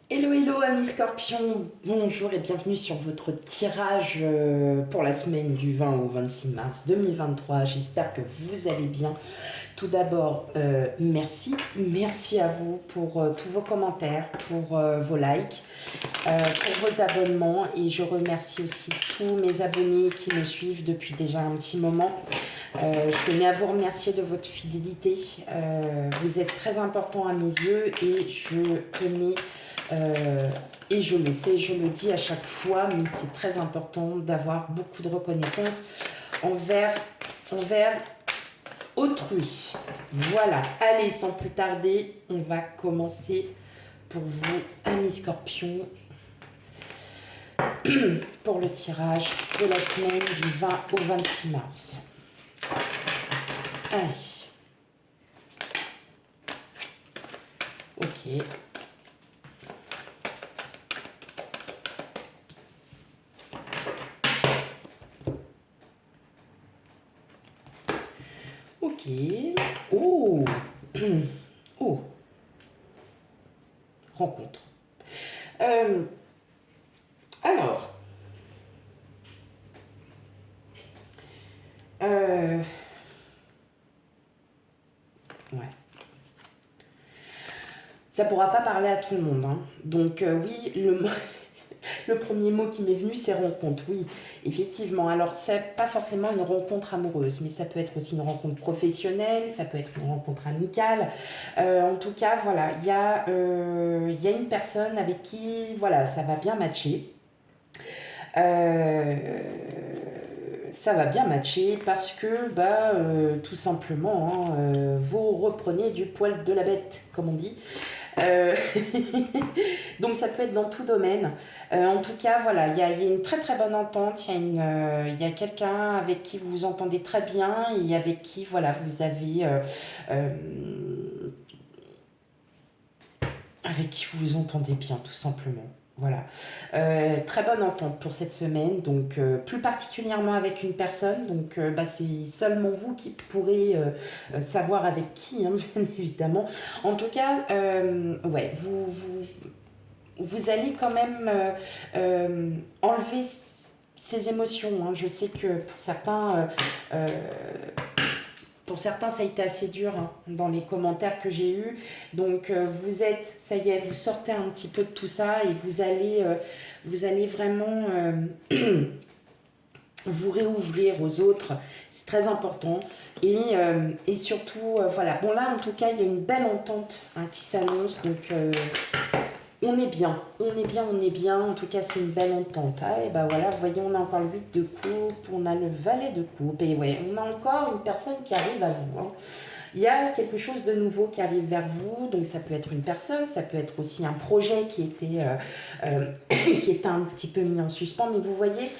Hello, hello, amis scorpions, bonjour et bienvenue sur votre tirage pour la semaine du 20 au 26 mars 2023. J'espère que vous allez bien. Tout d'abord, merci à vous pour tous vos commentaires, pour vos likes, pour vos abonnements, et je remercie aussi tous mes abonnés qui me suivent depuis déjà un petit moment. Je tenais à vous remercier de votre fidélité. Vous êtes très important à mes yeux et je tenais... et je le sais, je le dis à chaque fois, mais c'est très important d'avoir beaucoup de reconnaissance envers autrui. Voilà, allez, sans plus tarder, on va commencer pour vous, amis scorpions, pour le tirage de la semaine du 20 au 26 mars. Allez. Ok. Ok. Oh. Oh. Rencontre. Alors. Ouais. Ça ne pourra pas parler à tout le monde, hein. Donc oui, le premier mot qui m'est venu, c'est rencontre. Oui, effectivement. Alors, c'est pas forcément une rencontre amoureuse, mais ça peut être aussi une rencontre professionnelle, ça peut être une rencontre amicale. En tout cas, voilà, il y a une personne avec qui, voilà, ça va bien matcher. Ça va bien matcher parce que, tout simplement, hein, vous reprenez du poil de la bête, comme on dit. Euh, Donc ça peut être dans tout domaine. En tout cas, voilà, il y a une très très bonne entente. Il y a quelqu'un avec qui vous vous entendez très bien et avec qui, voilà, vous avez, euh, avec qui vous vous entendez bien, tout simplement. Voilà. Très bonne entente pour cette semaine, donc plus particulièrement avec une personne, donc c'est seulement vous qui pourrez savoir avec qui, hein, bien évidemment. En tout cas, ouais, vous allez quand même enlever ces émotions, hein. Je sais que pour certains, ça a été assez dur, hein, dans les commentaires que j'ai eus. Donc, ça y est, vous sortez un petit peu de tout ça et vous allez vraiment vous réouvrir aux autres. C'est très important. Et surtout, voilà. Bon, là, en tout cas, il y a une belle entente, hein, qui s'annonce. Donc, on est bien, on est bien, on est bien. En tout cas, c'est une belle entente. Ah, et ben voilà, vous voyez, on a encore le 8 de coupe, on a le valet de coupe. Et ouais, on a encore une personne qui arrive à vous, hein. Il y a quelque chose de nouveau qui arrive vers vous, donc ça peut être une personne, ça peut être aussi un projet qui était un petit peu mis en suspens, mais vous voyez,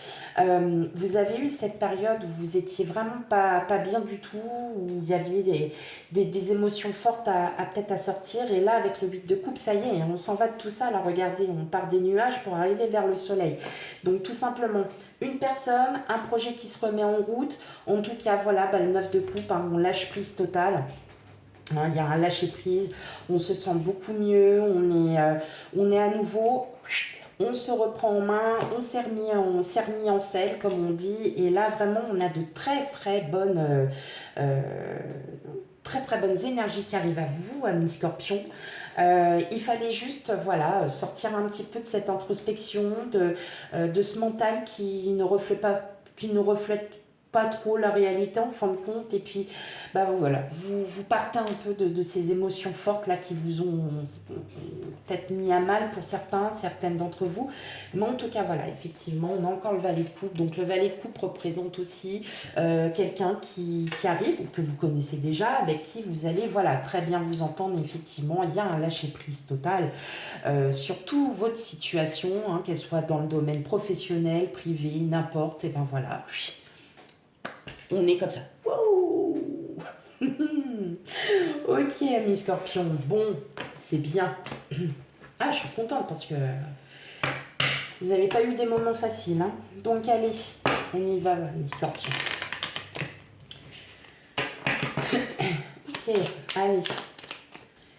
vous avez eu cette période où vous étiez vraiment pas bien du tout, où il y avait des émotions fortes peut-être à sortir, et là avec le 8 de coupe, ça y est, on s'en va de tout ça, là regardez, on part des nuages pour arriver vers le soleil. Donc tout simplement, une personne, un projet qui se remet en route. En tout cas, voilà, le 9 de coupe, hein, on lâche prise totale. Hein, il y a un lâcher prise, on se sent beaucoup mieux, on est à nouveau, on se reprend en main, on s'est remis en selle, comme on dit, et là vraiment on a de très très bonnes énergies qui arrivent à vous, amis scorpions. Il fallait juste, voilà, sortir un petit peu de cette introspection, de ce mental qui ne reflète pas trop la réalité en fin de compte. Et puis, voilà, vous partez un peu de ces émotions fortes là qui vous ont peut-être mis à mal pour certaines d'entre vous. Mais en tout cas, voilà, effectivement, on a encore le valet de coupe. Donc le valet de coupe représente aussi quelqu'un qui arrive, que vous connaissez déjà, avec qui vous allez, voilà, très bien vous entendre. Effectivement, il y a un lâcher-prise total sur toute votre situation, hein, qu'elle soit dans le domaine professionnel, privé, n'importe. Et ben voilà, on est comme ça. Wouh. Ok, amis scorpions, bon, c'est bien. Ah, je suis contente parce que vous n'avez pas eu des moments faciles, hein. Donc allez, on y va, amis scorpions. Ok, allez.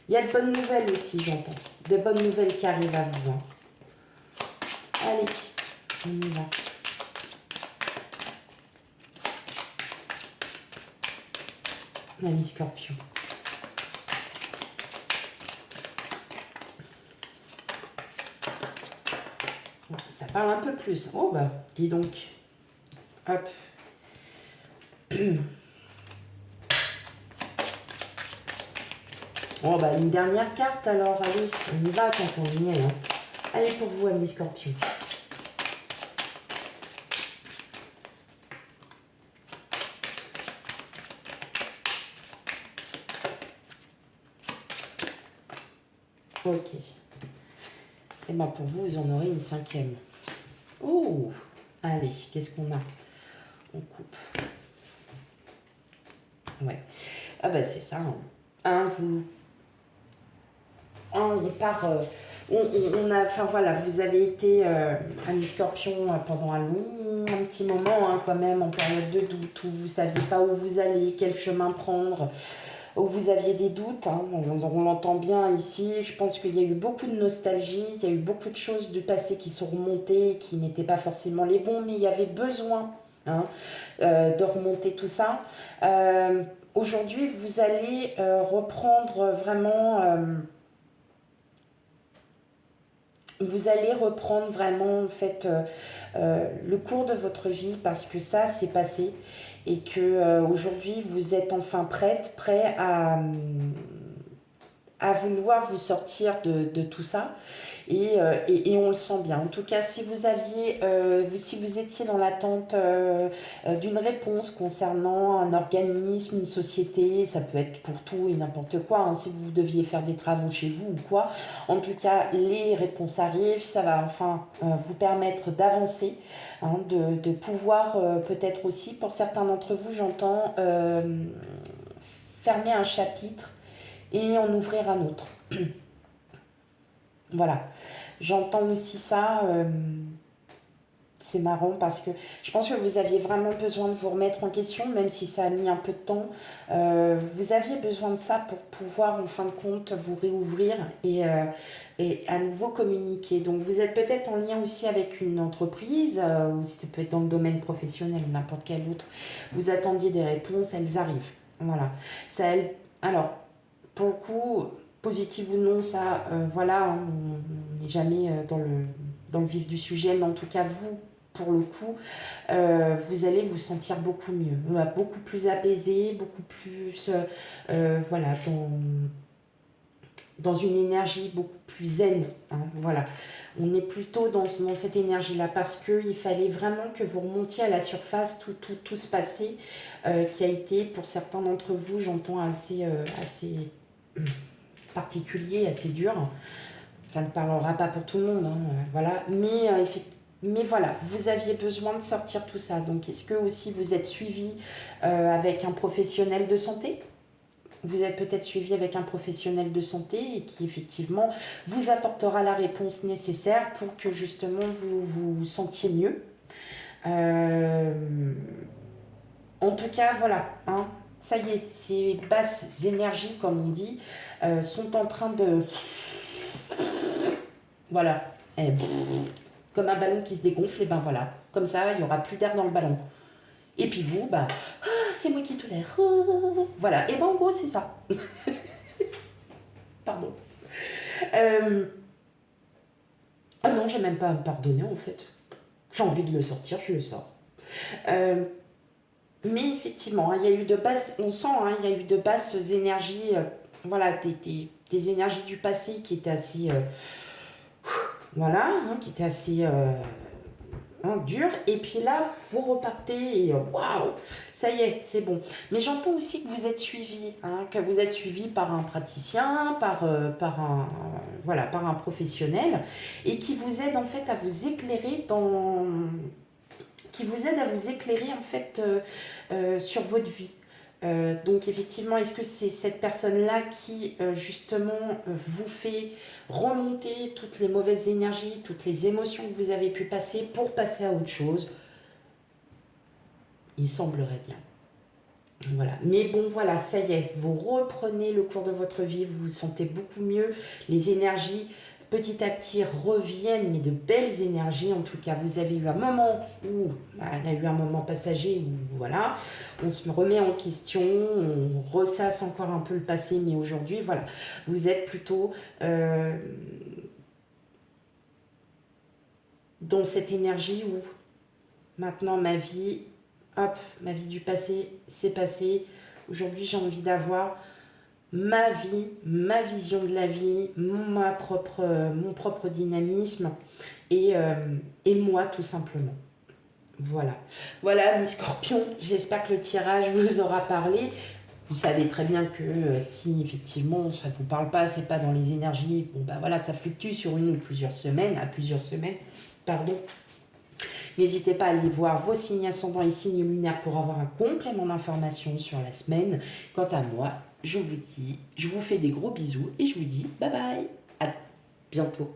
Il y a de bonnes nouvelles aussi, j'entends. de bonnes nouvelles qui arrivent à vous. Hein. Allez, on y va. Allez, Scorpion. Ça parle un peu plus. Oh bah, dis donc. Hop. Oh bah, une dernière carte alors. Allez, on y va quand on y est. Hein. Allez pour vous, amis Scorpion. Ok. Et bien pour vous, vous en aurez une 5e. Oh, allez, qu'est-ce qu'on a? On coupe. Ouais. Ah bah c'est ça. Hein. On part... on a... Enfin voilà, vous avez été ami Scorpion pendant un petit moment hein, quand même, en période de doute, où vous ne saviez pas où vous allez, quel chemin prendre, où vous aviez des doutes. Hein. On l'entend bien ici. Je pense qu'il y a eu beaucoup de nostalgie, il y a eu beaucoup de choses du passé qui sont remontées, qui n'étaient pas forcément les bons, mais il y avait besoin hein, de remonter tout ça. Aujourd'hui, vous allez reprendre vraiment... vous allez reprendre vraiment en fait le cours de votre vie parce que ça c'est passé et que aujourd'hui vous êtes enfin prêt à vouloir vous sortir de tout ça et on le sent bien. En tout cas, si vous aviez, si vous étiez dans l'attente d'une réponse concernant un organisme, une société, ça peut être pour tout et n'importe quoi, hein, si vous deviez faire des travaux chez vous ou quoi, en tout cas, les réponses arrivent, ça va enfin vous permettre d'avancer, hein, de pouvoir peut-être aussi, pour certains d'entre vous, j'entends fermer un chapitre et en ouvrir un autre. Voilà, j'entends aussi ça, c'est marrant parce que je pense que vous aviez vraiment besoin de vous remettre en question, même si ça a mis un peu de temps. Vous aviez besoin de ça pour pouvoir en fin de compte vous réouvrir et à nouveau communiquer. Donc vous êtes peut-être en lien aussi avec une entreprise, ou ça peut être dans le domaine professionnel ou n'importe quel autre. Vous attendiez des réponses, elles arrivent. Voilà. Alors, pour le coup, positif ou non, ça, voilà, hein, on n'est jamais dans le vif du sujet, mais en tout cas, vous, pour le coup, vous allez vous sentir beaucoup mieux, beaucoup plus apaisé, beaucoup plus, voilà, dans une énergie beaucoup plus zen. Hein, voilà, on est plutôt dans cette énergie-là parce qu'il fallait vraiment que vous remontiez à la surface tout ce passé qui a été, pour certains d'entre vous, j'entends assez particulier, assez dur. Ça ne parlera pas pour tout le monde, hein, voilà. Mais voilà, vous aviez besoin de sortir tout ça. Donc, est-ce que aussi vous êtes suivi avec un professionnel de santé ? Vous êtes peut-être suivi avec un professionnel de santé et qui effectivement vous apportera la réponse nécessaire pour que justement vous vous sentiez mieux. En tout cas, voilà, hein, ça y est, ces basses énergies, comme on dit, sont en train de... Voilà, comme un ballon qui se dégonfle, et ben voilà, comme ça, il n'y aura plus d'air dans le ballon. Et puis vous, bah, c'est moi qui tolère. Voilà, et ben en gros, c'est ça. Pardon. Ah non, j'ai même pas à me pardonner en fait. J'ai envie de le sortir, je le sors. Mais effectivement, il y a eu de basses, on sent, hein, il y a eu de basses énergies, voilà, des énergies du passé qui étaient assez, voilà, hein, qui étaient assez dures. Et puis là, vous repartez et waouh, ça y est, c'est bon. Mais j'entends aussi que vous êtes suivi, hein, que vous êtes suivi par un praticien, par un professionnel, et qui vous aide en fait à vous éclairer en fait sur votre vie. Donc effectivement, est-ce que c'est cette personne-là qui justement vous fait remonter toutes les mauvaises énergies, toutes les émotions que vous avez pu passer pour passer à autre chose? Il semblerait bien. Voilà. Mais bon, voilà, ça y est, vous reprenez le cours de votre vie, vous vous sentez beaucoup mieux. Les énergies, petit à petit, reviennent, mais de belles énergies. En tout cas, vous avez eu un moment où, il y a eu un moment passager où, voilà, on se remet en question, on ressasse encore un peu le passé, mais aujourd'hui, voilà, vous êtes plutôt dans cette énergie où maintenant ma vie, hop, ma vie du passé, c'est passé. Aujourd'hui, j'ai envie d'avoir ma vie, ma vision de la vie, mon propre dynamisme et moi tout simplement. Voilà. Voilà, mes scorpions, j'espère que le tirage vous aura parlé. Vous savez très bien que si effectivement ça ne vous parle pas, c'est pas dans les énergies, bon bah voilà, ça fluctue sur une ou plusieurs semaines, pardon. N'hésitez pas à aller voir vos signes ascendants et signes lunaires pour avoir un complément d'information sur la semaine. Quant à moi, je vous fais des gros bisous et je vous dis bye bye, à bientôt.